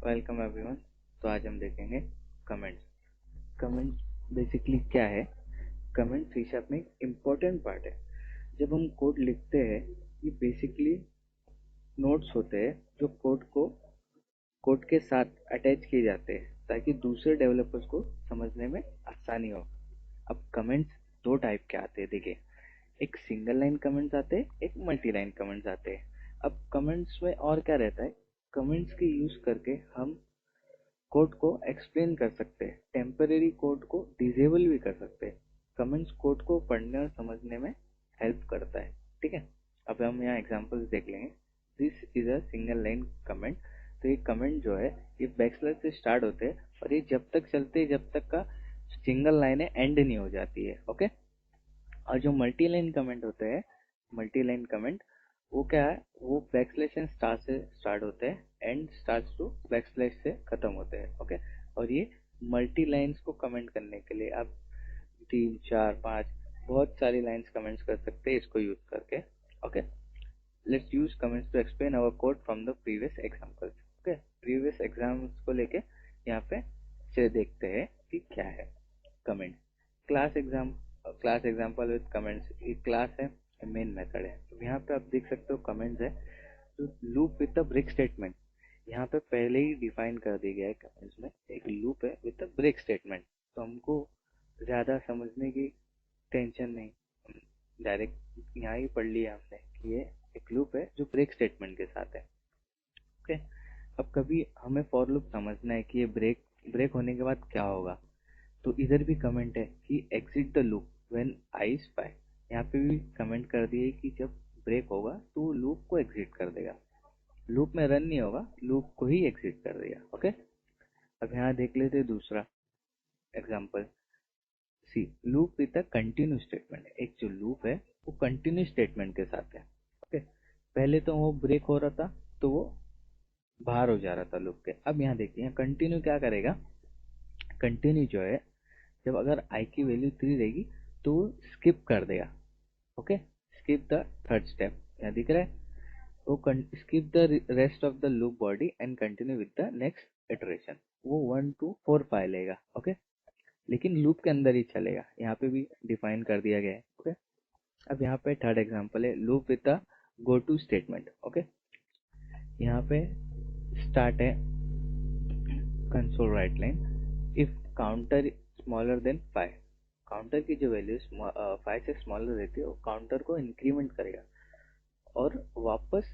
Welcome everyone. तो आज हम देखेंगे कमेंट्स। कमेंट्स बेसिकली क्या है? कमेंट सी शार्प में इम्पोर्टेंट पार्ट है। जब हम कोड लिखते हैं, ये बेसिकली नोट्स होते हैं जो कोड के साथ अटैच किए जाते हैं ताकि दूसरे डेवलपर्स को समझने में आसानी हो। अब कमेंट्स दो टाइप के आते हैं। देखिए, एक सिंगल लाइन कमेंट्स आते हैं, एक मल्टी लाइन कमेंट्स आते हैं। अब कमेंट्स में और क्या रहता है? कमेंट्स के यूज करके हम कोड को एक्सप्लेन कर सकते हैं, टेम्परेरी कोड को डिसेबल भी कर सकते हैं। कमेंट्स कोड को पढ़ने और समझने में हेल्प करता है। ठीक है, अब हम यहाँ एग्जांपल्स देख लेंगे। This is a single line comment. तो ये कमेंट जो है, ये बैकस्लैश से स्टार्ट होते हैं और ये जब तक चलते हैं जब तक का सिंगल लाइन है एंड नहीं हो जाती है। ओके। और जो मल्टी लाइन कमेंट होते हैं, मल्टी लाइन कमेंट वो क्या है? वो बैकस्लैश एंड स्टार से स्टार्ट होते हैं एंड स्टार्स टू बैकस्लैश से खत्म होते हैं। ओके। और ये मल्टी लाइंस को कमेंट करने के लिए आप 3 4 5 बहुत सारी लाइंस कमेंट्स कर सकते हैं इसको यूज करके। Okay, let's use comments to explain our code from the previous examples. Okay, previous exams को लेके यहाँ पे से देखते हैं कि क्या है comment. Class exam class example with comments. ये क्लास है, मेन मेथड है। तो यहाँ पे आप देख सकते हो कमेंट्स है। तो loop with the break statement यहाँ पे पहले ही डिफाइन कर दिया गया है। कमेंट्स में एक लूप है विद द ब्रेक स्टेटमेंट, तो हमको ज्यादा समझने की टेंशन नहीं, डायरेक्ट यहाँ ही पढ़ लिया हमने कि ये एक लूप है जो ब्रेक स्टेटमेंट के साथ है। ओके। अब कभी हमें फॉर लूप समझना है कि ये ब्रेक ब्रेक होने के बाद क्या होगा, तो इधर भी कमेंट है कि exit the loop when I is 5। यहाँ पे भी कमेंट कर दिए कि जब ब्रेक होगा तो लूप को एग्जिट कर देगा, लूप में रन नहीं होगा, लूप को ही एग्जिट कर देगा। ओके। अब यहाँ देख लेते हैं दूसरा example. See loop with a continue statement. एक जो लूप है वो कंटिन्यू स्टेटमेंट के साथ है। ओके, पहले तो वो ब्रेक हो रहा था तो वो बाहर हो जा रहा था लूप के। अब यहाँ देखिए कंटिन्यू क्या करेगा। कंटिन्यू जो है, जब अगर आई की वैल्यू 3 रहेगी तो स्किप कर देगा। Okay, skip the third step. यहाँ दिख रहा है वो skip the rest of the loop body and continue with the next iteration. वो 1 2 4 5 लेगा। ओके, लेकिन लूप के अंदर ही चलेगा। यहाँ पे भी डिफाइन कर दिया गया है। ओके। अब यहाँ पे थर्ड एग्जांपल है loop with the go to statement. Okay, यहाँ पे स्टार्ट है console write line if counter smaller than 5। Counter की जो वैल्यू 5 से स्मॉलर रहती है वो काउंटर को इंक्रीमेंट करेगा और वापस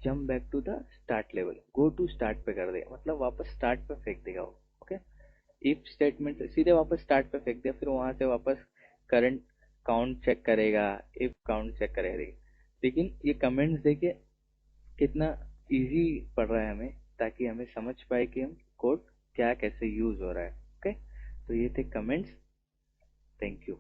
jump back to the start level, go to start पे कर देगा, मतलब वापस स्टार्ट पे फेंक देगा वो। ओके, इफ स्टेटमेंट से सीधे वापस स्टार्ट पे फेंक दिया, फिर वहां से वापस करंट काउंट चेक करेगा, इफ काउंट चेक करेगा। लेकिन ये कमेंट्स देखिए कितना इजी पड़ रहा है हमें, ताकि हमें समझ पाए कि हम कोड क्या कैसे यूज हो रहा है। ओके, तो ये थे कमेंट्स। Thank you.